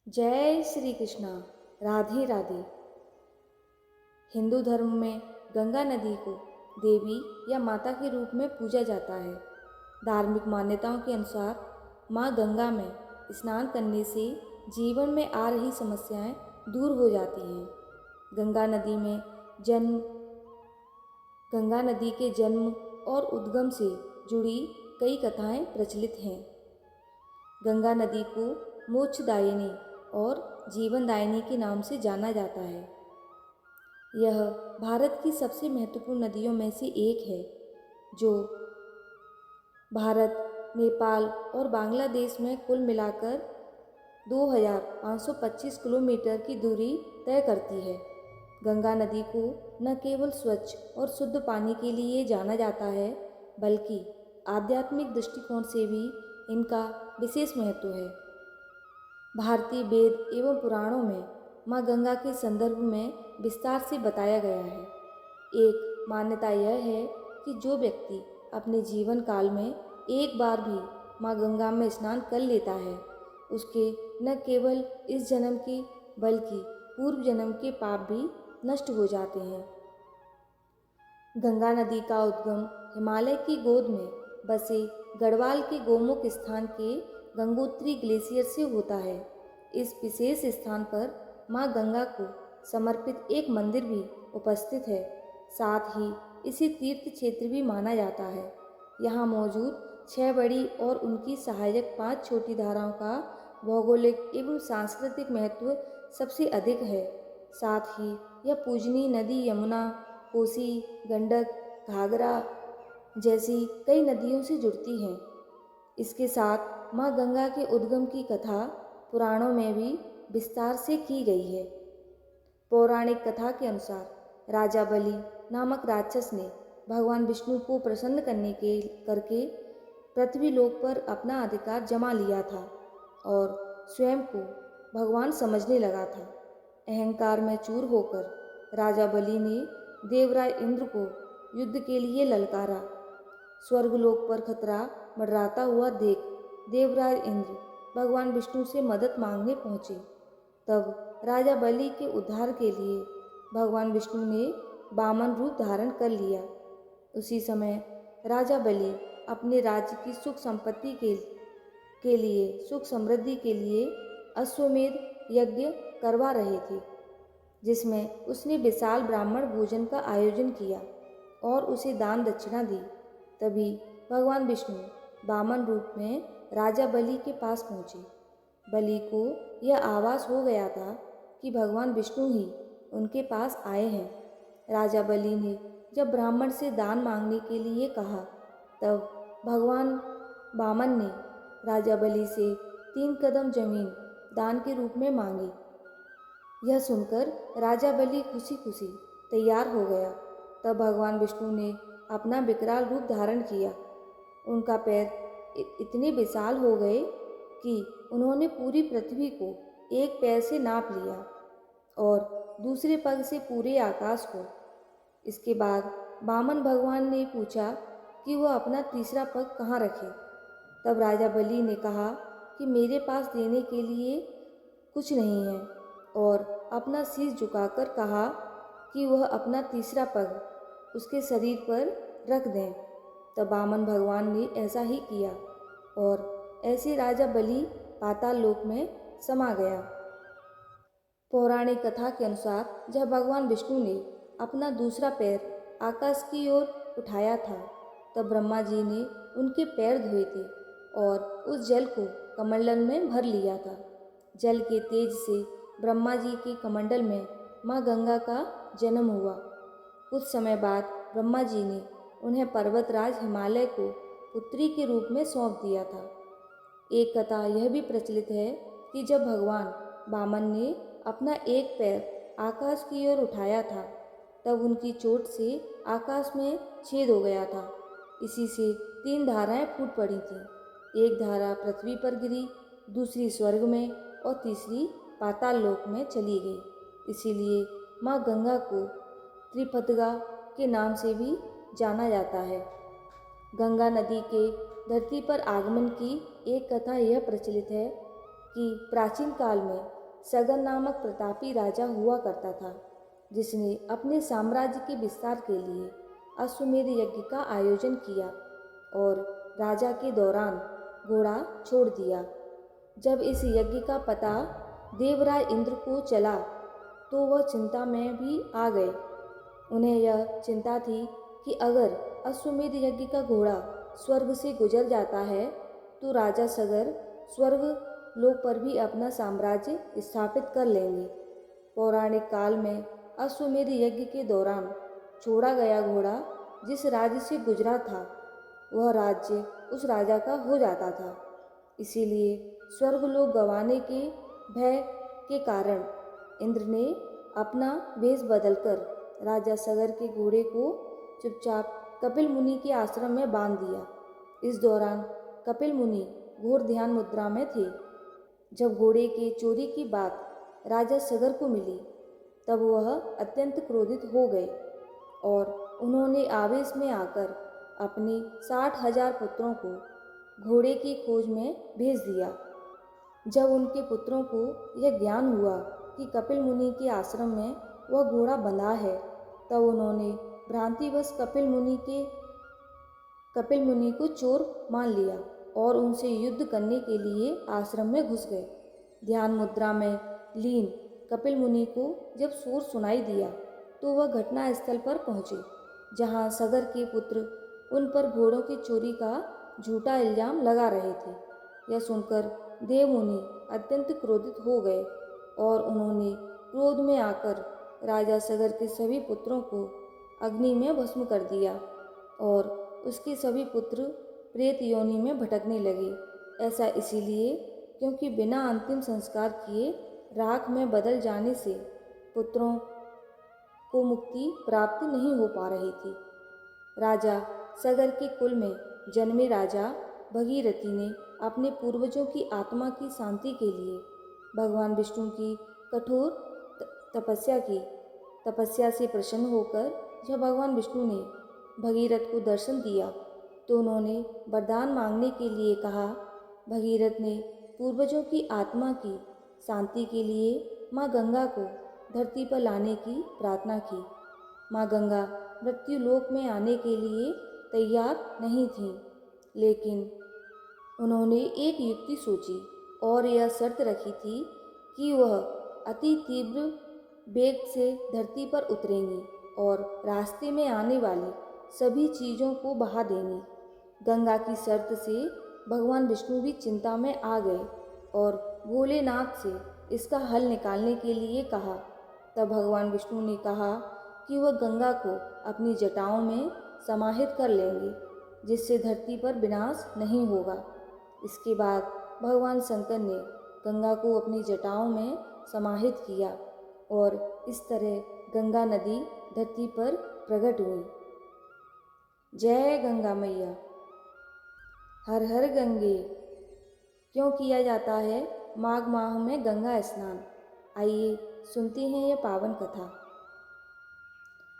जय श्री कृष्णा। राधे राधे। हिंदू धर्म में गंगा नदी को देवी या माता के रूप में पूजा जाता है। धार्मिक मान्यताओं के अनुसार माँ गंगा में स्नान करने से जीवन में आ रही समस्याएं दूर हो जाती हैं। गंगा नदी के जन्म और उद्गम से जुड़ी कई कथाएं प्रचलित हैं। गंगा नदी को मोक्षदायिनी और जीवनदायिनी के नाम से जाना जाता है। यह भारत की सबसे महत्वपूर्ण नदियों में से एक है, जो भारत, नेपाल और बांग्लादेश में कुल मिलाकर 2525 किलोमीटर की दूरी तय करती है। गंगा नदी को न केवल स्वच्छ और शुद्ध पानी के लिए जाना जाता है, बल्कि आध्यात्मिक दृष्टिकोण से भी इनका विशेष महत्व है। भारतीय वेद एवं पुराणों में माँ गंगा के संदर्भ में विस्तार से बताया गया है। एक मान्यता यह है कि जो व्यक्ति अपने जीवन काल में एक बार भी माँ गंगा में स्नान कर लेता है, उसके न केवल इस जन्म के बल्कि पूर्व जन्म के पाप भी नष्ट हो जाते हैं। गंगा नदी का उद्गम हिमालय की गोद में बसे गढ़वाल के गोमुख स्थान के गंगोत्री ग्लेशियर से होता है। इस विशेष स्थान पर माँ गंगा को समर्पित एक मंदिर भी उपस्थित है। साथ ही इसे तीर्थ क्षेत्र भी माना जाता है। यहाँ मौजूद 6 बड़ी और उनकी सहायक 5 छोटी धाराओं का भौगोलिक एवं सांस्कृतिक महत्व सबसे अधिक है। साथ ही यह पूजनीय नदी यमुना, कोसी, गंडक, घाघरा जैसी कई नदियों से जुड़ती हैं। इसके साथ माँ गंगा के उद्गम की कथा पुराणों में भी विस्तार से की गई है। पौराणिक कथा के अनुसार राजा बलि नामक राक्षस ने भगवान विष्णु को प्रसन्न करके पृथ्वी लोक पर अपना अधिकार जमा लिया था और स्वयं को भगवान समझने लगा था। अहंकार में चूर होकर राजा बलि ने देवराज इंद्र को युद्ध के लिए ललकारा। स्वर्गलोक पर खतरा मंडराता हुआ देख देवराज इंद्र भगवान विष्णु से मदद मांगने पहुँचे। तब राजा बलि के उद्धार के लिए भगवान विष्णु ने वामन रूप धारण कर लिया। उसी समय राजा बलि अपने राज्य की सुख संपत्ति के लिए सुख समृद्धि के लिए अश्वमेध यज्ञ करवा रहे थे, जिसमें उसने विशाल ब्राह्मण भोजन का आयोजन किया और उसे दान दक्षिणा दी। तभी भगवान विष्णु वामन रूप में राजा बलि के पास पहुँचे। बलि को यह आभास हो गया था कि भगवान विष्णु ही उनके पास आए हैं। राजा बलि ने जब ब्राह्मण से दान मांगने के लिए कहा, तब भगवान वामन ने राजा बलि से 3 कदम जमीन दान के रूप में मांगी। यह सुनकर राजा बलि खुशी खुशी तैयार हो गया। तब भगवान विष्णु ने अपना विकराल रूप धारण किया। उनका पैर इतने विशाल हो गए कि उन्होंने पूरी पृथ्वी को एक पैर से नाप लिया और दूसरे पग से पूरे आकाश को। इसके बाद वामन भगवान ने पूछा कि वह अपना तीसरा पग कहाँ रखे। तब राजा बलि ने कहा कि मेरे पास देने के लिए कुछ नहीं है, और अपना शीश झुकाकर कहा कि वह अपना तीसरा पग उसके शरीर पर रख दें। तब वामन भगवान ने ऐसा ही किया और ऐसे राजा बलि पाताल लोक में समा गया। पौराणिक कथा के अनुसार जब भगवान विष्णु ने अपना दूसरा पैर आकाश की ओर उठाया था, तब ब्रह्मा जी ने उनके पैर धोए थे और उस जल को कमंडल में भर लिया था। जल के तेज से ब्रह्मा जी के कमंडल में माँ गंगा का जन्म हुआ। कुछ समय बाद ब्रह्मा जी ने उन्हें पर्वतराज हिमालय को पुत्री के रूप में सौंप दिया था। एक कथा यह भी प्रचलित है कि जब भगवान वामन ने अपना एक पैर आकाश की ओर उठाया था, तब उनकी चोट से आकाश में छेद हो गया था। इसी से 3 धाराएं फूट पड़ी थीं। एक धारा पृथ्वी पर गिरी, दूसरी स्वर्ग में और तीसरी पाताल लोक में चली गई। इसीलिए माँ गंगा को त्रिपथगा के नाम से भी जाना जाता है। गंगा नदी के धरती पर आगमन की एक कथा यह प्रचलित है कि प्राचीन काल में सगर नामक प्रतापी राजा हुआ करता था, जिसने अपने साम्राज्य के विस्तार के लिए अश्वमेध यज्ञ का आयोजन किया और राजा के दौरान घोड़ा छोड़ दिया। जब इस यज्ञ का पता देवराय इंद्र को चला तो वह चिंता में भी आ गए। उन्हें यह चिंता थी कि अगर अश्वमेध यज्ञ का घोड़ा स्वर्ग से गुजर जाता है तो राजा सगर स्वर्ग लोक पर भी अपना साम्राज्य स्थापित कर लेंगे। पौराणिक काल में अश्वमेध यज्ञ के दौरान छोड़ा गया घोड़ा जिस राज्य से गुजरा था वह राज्य उस राजा का हो जाता था। इसीलिए स्वर्गलोक गंवाने के भय के कारण इंद्र ने अपना वेश बदलकर राजा सगर के घोड़े को चुपचाप कपिल मुनि के आश्रम में बांध दिया। इस दौरान कपिल मुनि घोर ध्यान मुद्रा में थे। जब घोड़े के चोरी की बात राजा सगर को मिली तब वह अत्यंत क्रोधित हो गए और उन्होंने आवेश में आकर अपने 60,000 पुत्रों को घोड़े की खोज में भेज दिया। जब उनके पुत्रों को यह ज्ञान हुआ कि कपिल मुनि के आश्रम में वह घोड़ा बंधा है तब उन्होंने भ्रांतिवश कपिल मुनि को चोर मान लिया और उनसे युद्ध करने के लिए आश्रम में घुस गए। ध्यान मुद्रा में लीन कपिल मुनि को जब शोर सुनाई दिया तो वह घटना स्थल पर पहुँचे, जहाँ सगर के पुत्र उन पर घोड़ों की चोरी का झूठा इल्जाम लगा रहे थे। यह सुनकर देवमुनि अत्यंत क्रोधित हो गए और उन्होंने क्रोध में आकर राजा सगर के सभी पुत्रों को अग्नि में भस्म कर दिया और उसके सभी पुत्र प्रेत योनि में भटकने लगे। ऐसा इसीलिए क्योंकि बिना अंतिम संस्कार किए राख में बदल जाने से पुत्रों को मुक्ति प्राप्त नहीं हो पा रही थी। राजा सगर के कुल में जन्मे राजा भगीरथी ने अपने पूर्वजों की आत्मा की शांति के लिए भगवान विष्णु की कठोर तपस्या से प्रसन्न होकर जब भगवान विष्णु ने भगीरथ को दर्शन दिया तो उन्होंने वरदान मांगने के लिए कहा। भगीरथ ने पूर्वजों की आत्मा की शांति के लिए माँ गंगा को धरती पर लाने की प्रार्थना की। माँ गंगा मृत्यु लोक में आने के लिए तैयार नहीं थीं, लेकिन उन्होंने एक युक्ति सोची और यह शर्त रखी थी कि वह अति तीव्र वेग से धरती पर उतरेंगी और रास्ते में आने वाली सभी चीज़ों को बहा देंगी। गंगा की शर्त से भगवान विष्णु भी चिंता में आ गए और भोलेनाथ से इसका हल निकालने के लिए कहा। तब भगवान विष्णु ने कहा कि वह गंगा को अपनी जटाओं में समाहित कर लेंगे, जिससे धरती पर विनाश नहीं होगा। इसके बाद भगवान शंकर ने गंगा को अपनी जटाओं में समाहित किया और इस तरह गंगा नदी धरती पर प्रकट हुई। जय गंगा मैया। हर हर गंगे। क्यों किया जाता है माघ माह में गंगा स्नान? आइए सुनते हैं यह पावन कथा।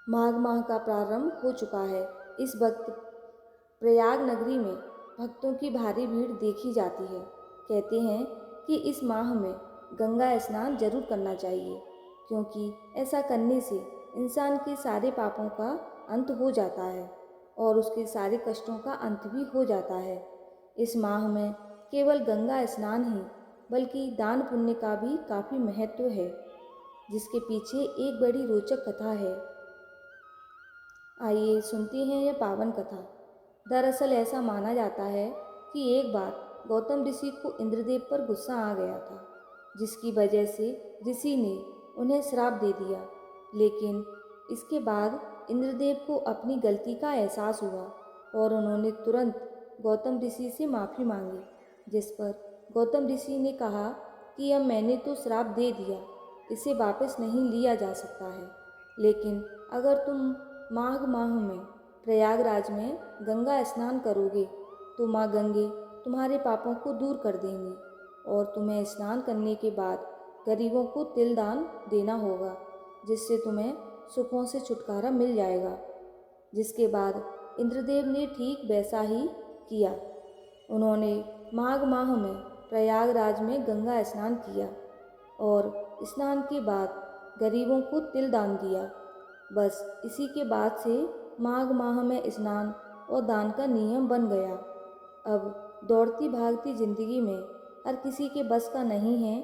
माघ माह का प्रारंभ हो चुका है। इस वक्त प्रयाग नगरी में भक्तों की भारी भीड़ देखी जाती है। कहते हैं कि इस माह में गंगा स्नान जरूर करना चाहिए, क्योंकि ऐसा करने से इंसान के सारे पापों का अंत हो जाता है और उसके सारे कष्टों का अंत भी हो जाता है। इस माह में केवल गंगा स्नान ही बल्कि दान पुण्य का भी काफ़ी महत्व है, जिसके पीछे एक बड़ी रोचक कथा है। आइए सुनते हैं यह पावन कथा। दरअसल ऐसा माना जाता है कि एक बार गौतम ऋषि को इंद्रदेव पर गुस्सा आ गया था, जिसकी वजह से ऋषि ने उन्हें श्राप दे दिया। लेकिन इसके बाद इंद्रदेव को अपनी गलती का एहसास हुआ और उन्होंने तुरंत गौतम ऋषि से माफ़ी मांगी, जिस पर गौतम ऋषि ने कहा कि अब मैंने तो श्राप दे दिया, इसे वापस नहीं लिया जा सकता है, लेकिन अगर तुम माघ माह में प्रयागराज में गंगा स्नान करोगे तो माँ गंगे तुम्हारे पापों को दूर कर देंगी और तुम्हें स्नान करने के बाद गरीबों को तिल दान देना होगा, जिससे तुम्हें सुखों से छुटकारा मिल जाएगा। जिसके बाद इंद्रदेव ने ठीक वैसा ही किया। उन्होंने माघ माह में प्रयागराज में गंगा स्नान किया। और स्नान के बाद गरीबों को तिल दान दिया। बस इसी के बाद से माघ माह में स्नान और दान का नियम बन गया। अब दौड़ती भागती जिंदगी में हर किसी के बस का नहीं है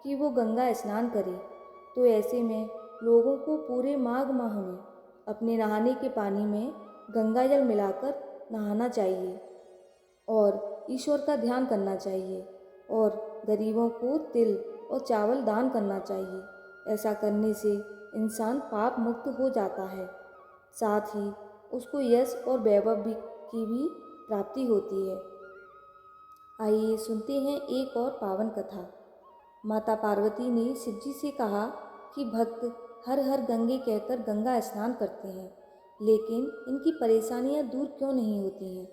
कि वो गंगा स्नान करे, तो ऐसे में लोगों को पूरे माघ माह में अपने नहाने के पानी में गंगा जल मिलाकर नहाना चाहिए और ईश्वर का ध्यान करना चाहिए और गरीबों को तिल और चावल दान करना चाहिए। ऐसा करने से इंसान पाप मुक्त हो जाता है, साथ ही उसको यश और वैभव की भी प्राप्ति होती है। आइए सुनते हैं एक और पावन कथा। माता पार्वती ने शिवजी से कहा कि भक्त हर हर गंगे कहकर गंगा स्नान करते हैं, लेकिन इनकी परेशानियां दूर क्यों नहीं होती हैं।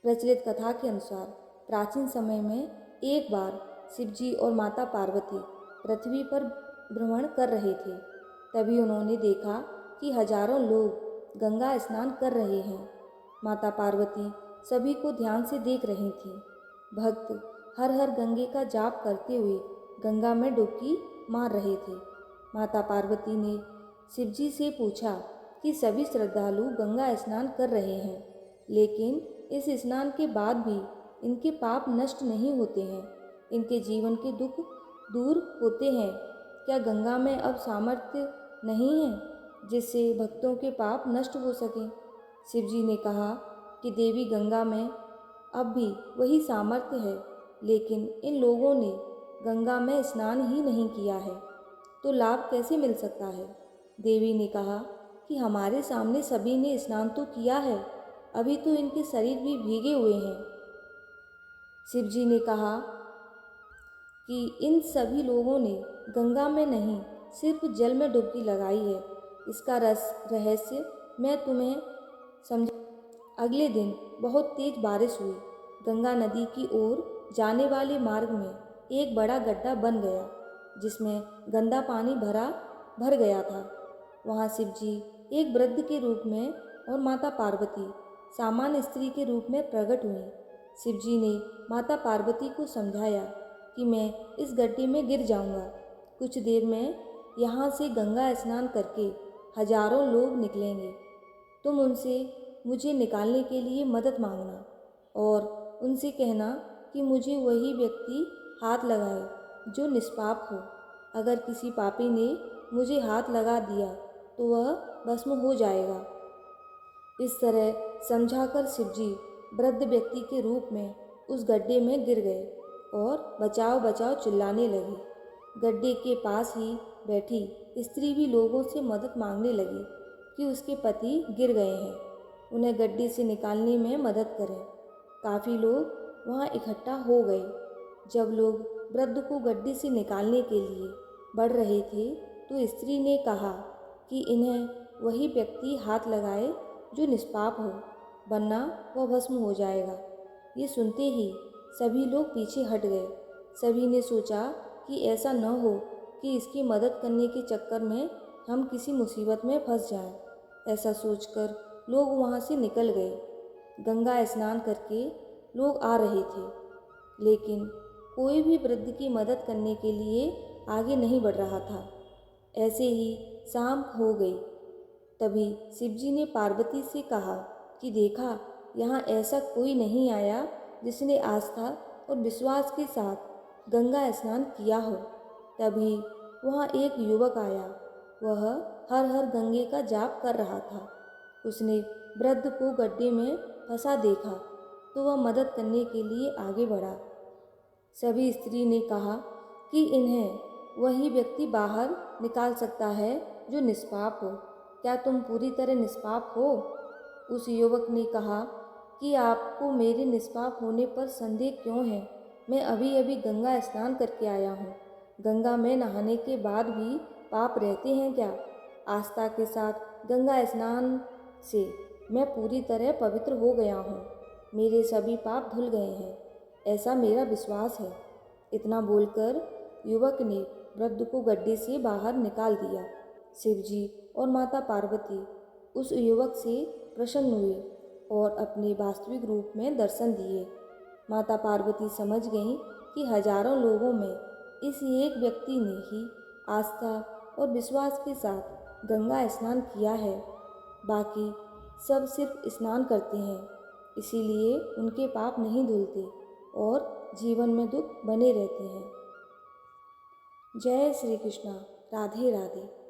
प्रचलित कथा के अनुसार प्राचीन समय में एक बार शिवजी और माता पार्वती पृथ्वी पर भ्रमण कर रहे थे। तभी उन्होंने देखा कि हजारों लोग गंगा स्नान कर रहे हैं। माता पार्वती सभी को ध्यान से देख रही थीं। भक्त हर हर गंगे का जाप करते हुए गंगा में डुबकी मार रहे थे। माता पार्वती ने शिवजी से पूछा कि सभी श्रद्धालु गंगा स्नान कर रहे हैं, लेकिन इस स्नान के बाद भी इनके पाप नष्ट नहीं होते हैं, इनके जीवन के दुख दूर होते हैं। क्या गंगा में अब सामर्थ्य नहीं है जिससे भक्तों के पाप नष्ट हो सकें? शिवजी ने कहा कि देवी गंगा में अब भी वही सामर्थ्य है, लेकिन इन लोगों ने गंगा में स्नान ही नहीं किया है, तो लाभ कैसे मिल सकता है? देवी ने कहा कि हमारे सामने सभी ने स्नान तो किया है, अभी तो इनके शरीर भी भीगे हुए हैं। शिवजी ने कहा कि इन सभी लोगों ने गंगा में नहीं, सिर्फ जल में डुबकी लगाई है। इसका रहस्य मैं तुम्हें समझा। अगले दिन बहुत तेज बारिश हुई। गंगा नदी की ओर जाने वाले मार्ग में एक बड़ा गड्ढा बन गया, जिसमें गंदा पानी भर गया था। वहाँ शिवजी एक वृद्ध के रूप में और माता पार्वती सामान्य स्त्री के रूप में प्रकट हुई। शिवजी ने माता पार्वती को समझाया कि मैं इस गड्ढे में गिर जाऊंगा। कुछ देर में यहाँ से गंगा स्नान करके हजारों लोग निकलेंगे। तुम उनसे मुझे निकालने के लिए मदद मांगना और उनसे कहना कि मुझे वही व्यक्ति हाथ लगाए जो निष्पाप हो। अगर किसी पापी ने मुझे हाथ लगा दिया तो वह भस्म हो जाएगा। इस तरह समझाकर शिवजी वृद्ध व्यक्ति के रूप में उस गड्ढे में गिर गए और बचाओ बचाओ चिल्लाने लगे। गड्ढे के पास ही बैठी स्त्री भी लोगों से मदद मांगने लगी कि उसके पति गिर गए हैं, उन्हें गड्ढे से निकालने में मदद करें। काफ़ी लोग वहाँ इकट्ठा हो गए। जब लोग वृद्ध को गड्ढे से निकालने के लिए बढ़ रहे थे तो स्त्री ने कहा कि इन्हें वही व्यक्ति हाथ लगाए जो निष्पाप हो, वरना वह भस्म हो जाएगा। ये सुनते ही सभी लोग पीछे हट गए। सभी ने सोचा कि ऐसा न हो कि इसकी मदद करने के चक्कर में हम किसी मुसीबत में फंस जाएं। ऐसा सोचकर लोग वहाँ से निकल गए। गंगा स्नान करके लोग आ रहे थे, लेकिन कोई भी वृद्ध की मदद करने के लिए आगे नहीं बढ़ रहा था। ऐसे ही शाम हो गई। तभी शिवजी ने पार्वती से कहा कि देखा, यहाँ ऐसा कोई नहीं आया जिसने आस्था और विश्वास के साथ गंगा स्नान किया हो। तभी वहाँ एक युवक आया। वह हर हर गंगे का जाप कर रहा था। उसने वृद्ध को गड्ढे में फंसा देखा तो वह मदद करने के लिए आगे बढ़ा। सभी स्त्री ने कहा कि इन्हें वही व्यक्ति बाहर निकाल सकता है जो निष्पाप हो। क्या तुम पूरी तरह निष्पाप हो? उस युवक ने कहा कि आपको मेरे निष्पाप होने पर संदेह क्यों है? मैं अभी अभी गंगा स्नान करके आया हूँ। गंगा में नहाने के बाद भी पाप रहते हैं क्या? आस्था के साथ गंगा स्नान से मैं पूरी तरह पवित्र हो गया हूँ। मेरे सभी पाप धुल गए हैं, ऐसा मेरा विश्वास है। इतना बोलकर युवक ने वृद्ध को गड्ढे से बाहर निकाल दिया। शिवजी और माता पार्वती उस युवक से प्रसन्न हुए और अपने वास्तविक रूप में दर्शन दिए। माता पार्वती समझ गईं कि हजारों लोगों में इस एक व्यक्ति ने ही आस्था और विश्वास के साथ गंगा स्नान किया है। बाकी सब सिर्फ स्नान करते हैं, इसीलिए उनके पाप नहीं धुलते और जीवन में दुख बने रहते हैं। जय श्री कृष्णा। राधे राधे।